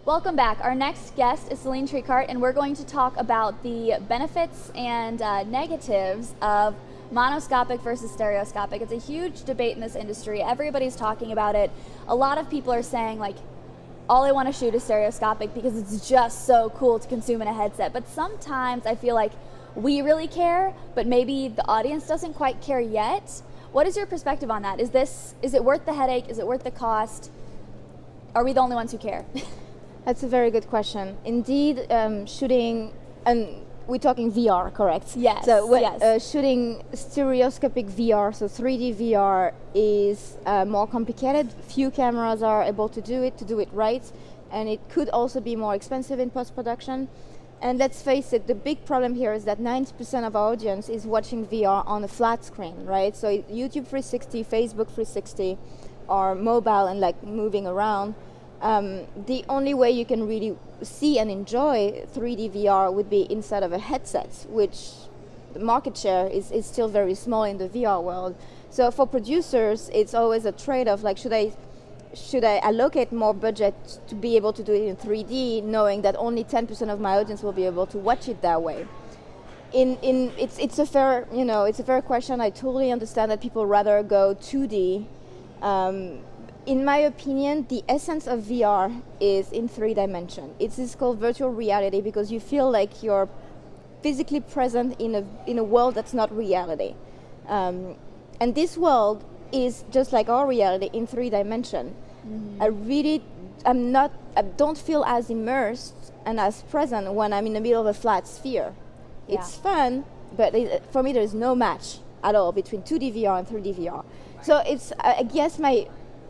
Welcome back. Our next guest is Celine Tricart, and we're going to talk about the benefits and negatives of monoscopic versus stereoscopic. It's a huge debate in this industry. Everybody's talking about it. A lot of people are saying, like, all I want to shoot is stereoscopic because it's just so cool to consume in a headset. But sometimes I feel like we really care, but maybe the audience doesn't quite care yet. What is your perspective on that? Is it worth the headache? Is it worth the cost? Are we the only ones who care? That's a very good question. Indeed, shooting, and we're talking VR, correct? Yes. So yes. Shooting stereoscopic VR, so 3D VR, is more complicated. Few cameras are able to do it right, and it could also be more expensive in post-production. And let's face it, the big problem here is that 90% of our audience is watching VR on a flat screen, right? So YouTube 360, Facebook 360, or mobile and like moving around. The only way you can really see and enjoy 3D VR would be inside of a headset, which the market share is still very small in the VR world. So for producers, it's always a trade-off, like should I allocate more budget to be able to do it in 3D, knowing that only 10% of my audience will be able to watch it that way? It's a fair question. I totally understand that people rather go 2D. In my opinion, the essence of VR is in 3 dimensions. It is called virtual reality because you feel like you're physically present in a world that's not reality. And this world is just like our reality in 3 dimensions. Mm-hmm. I don't feel as immersed and as present when I'm in the middle of a flat sphere. Yeah. It's fun, but for me there's no match at all between 2D VR and 3D VR. So I guess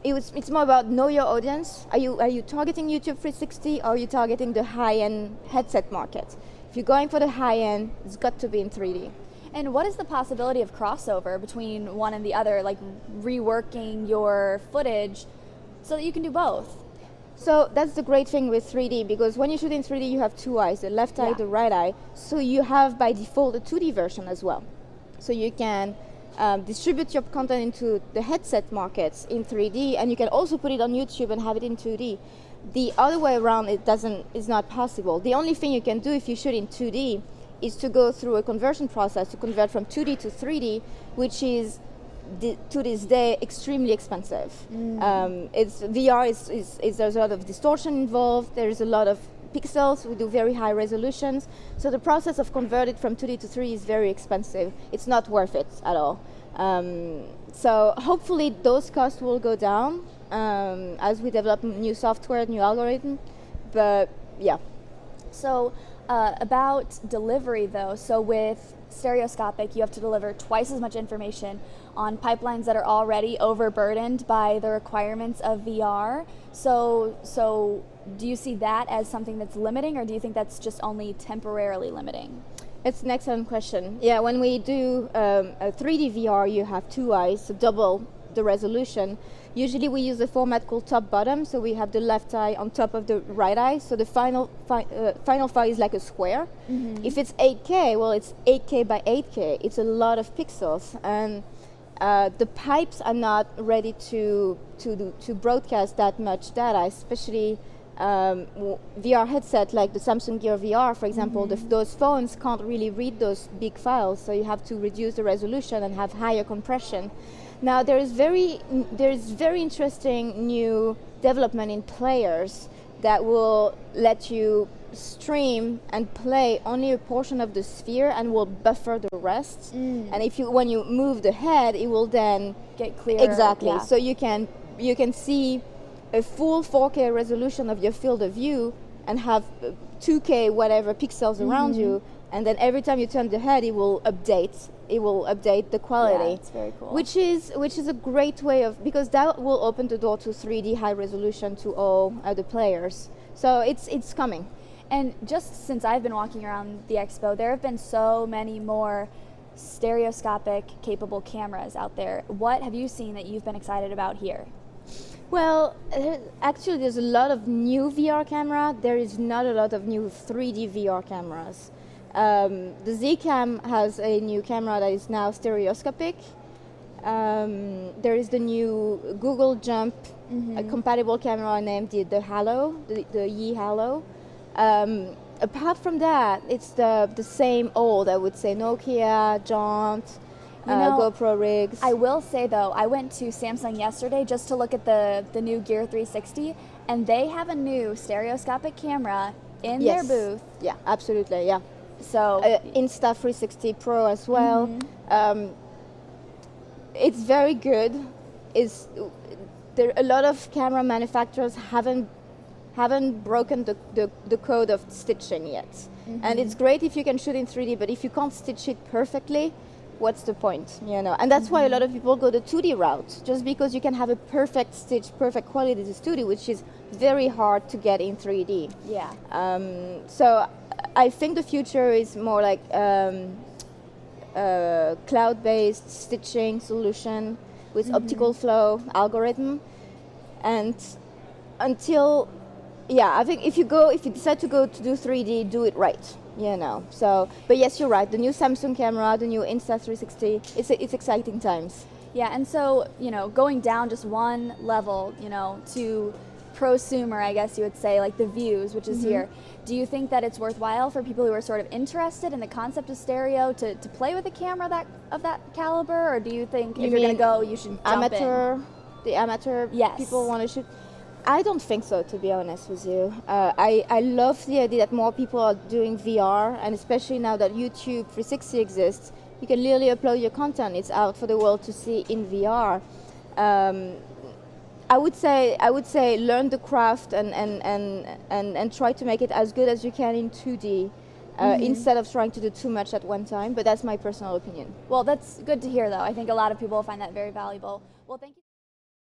it's more about know your audience. Are you targeting YouTube 360 or are you targeting the high-end headset market? If you're going for the high-end, it's got to be in 3D. And what is the possibility of crossover between one and the other, like reworking your footage so that you can do both? So that's the great thing with 3D, because when you shoot in 3D, you have 2 eyes, the left eye, the right eye. So you have by default a 2D version as well. So you can distribute your content into the headset markets in 3D, and you can also put it on YouTube and have it in 2D. The other way around, is not possible. The only thing you can do if you shoot in 2D is to go through a conversion process to convert from 2D to 3D, which is to this day extremely expensive. VR is there's a lot of distortion involved. There's a lot of pixels. We do very high resolutions. So the process of converting from 2D to 3D is very expensive. It's not worth it at all. So hopefully those costs will go down as we develop new software, new algorithm. But yeah. So about delivery though, so with stereoscopic, you have to deliver twice as much information on pipelines that are already overburdened by the requirements of VR. So do you see that as something that's limiting, or do you think that's just only temporarily limiting? It's an excellent question. Yeah, when we do a 3D VR, you have 2 eyes, so double the resolution. Usually we use a format called top-bottom, so we have the left eye on top of the right eye, so the final file is like a square. Mm-hmm. If it's 8K, well, it's 8K by 8K. It's a lot of pixels, and the pipes are not ready to broadcast that much data, especially VR headset like the Samsung Gear VR, for example. Mm-hmm. Those phones can't really read those big files, so you have to reduce the resolution and have higher compression. Now there is very interesting new development in players that will let you stream and play only a portion of the sphere and will buffer the rest. And when you move the head, it will then get clearer. Exactly. Yeah. So you can see a full 4K resolution of your field of view and have 2K whatever pixels around you, and then every time you turn the head, it will update the quality. Yeah, it's very cool. Which is a great way of, because that will open the door to 3D high resolution to all other players. So it's coming. And just since I've been walking around the expo, there have been so many more stereoscopic capable cameras out there. What have you seen that you've been excited about here? Well, actually there's a lot of new VR camera. There is not a lot of new 3D VR cameras. The Zcam has a new camera that is now stereoscopic. There is the new Google Jump a compatible camera named the Halo, the Yi Halo. Apart from that, it's the same old, I would say, Nokia, Jaunt, GoPro rigs. I will say though, I went to Samsung yesterday just to look at the new Gear 360, and they have a new stereoscopic camera in their booth. Yeah, absolutely, yeah. So Insta360 Pro as well. It's very good. A lot of camera manufacturers haven't broken the code of stitching yet. And it's great if you can shoot in 3D, but if you can't stitch it perfectly, what's the point, you know? And that's why a lot of people go the 2D route, just because you can have a perfect stitch, perfect quality to 2D, which is very hard to get in 3D. yeah. So I think the future is more like cloud-based stitching solution with optical flow algorithm. And until, I think if you decide to go to do 3D, do it right, you know. So, but yes, you're right. The new Samsung camera, the new Insta360, it's exciting times. Yeah, and so, you know, going down just one level, you know, to prosumer, I guess you would say, like the Views, which is here. Do you think that it's worthwhile for people who are sort of interested in the concept of stereo to play with a camera of that caliber, or do you think if you're going to go, you should jump in? The amateur Yes. people want to shoot? I don't think so, to be honest with you. I love the idea that more people are doing VR, and especially now that YouTube 360 exists, you can literally upload your content. It's out for the world to see in VR. I would say learn the craft and try to make it as good as you can in 2D instead of trying to do too much at one time. But that's my personal opinion. Well, that's good to hear, though. I think a lot of people find that very valuable. Well, thank you.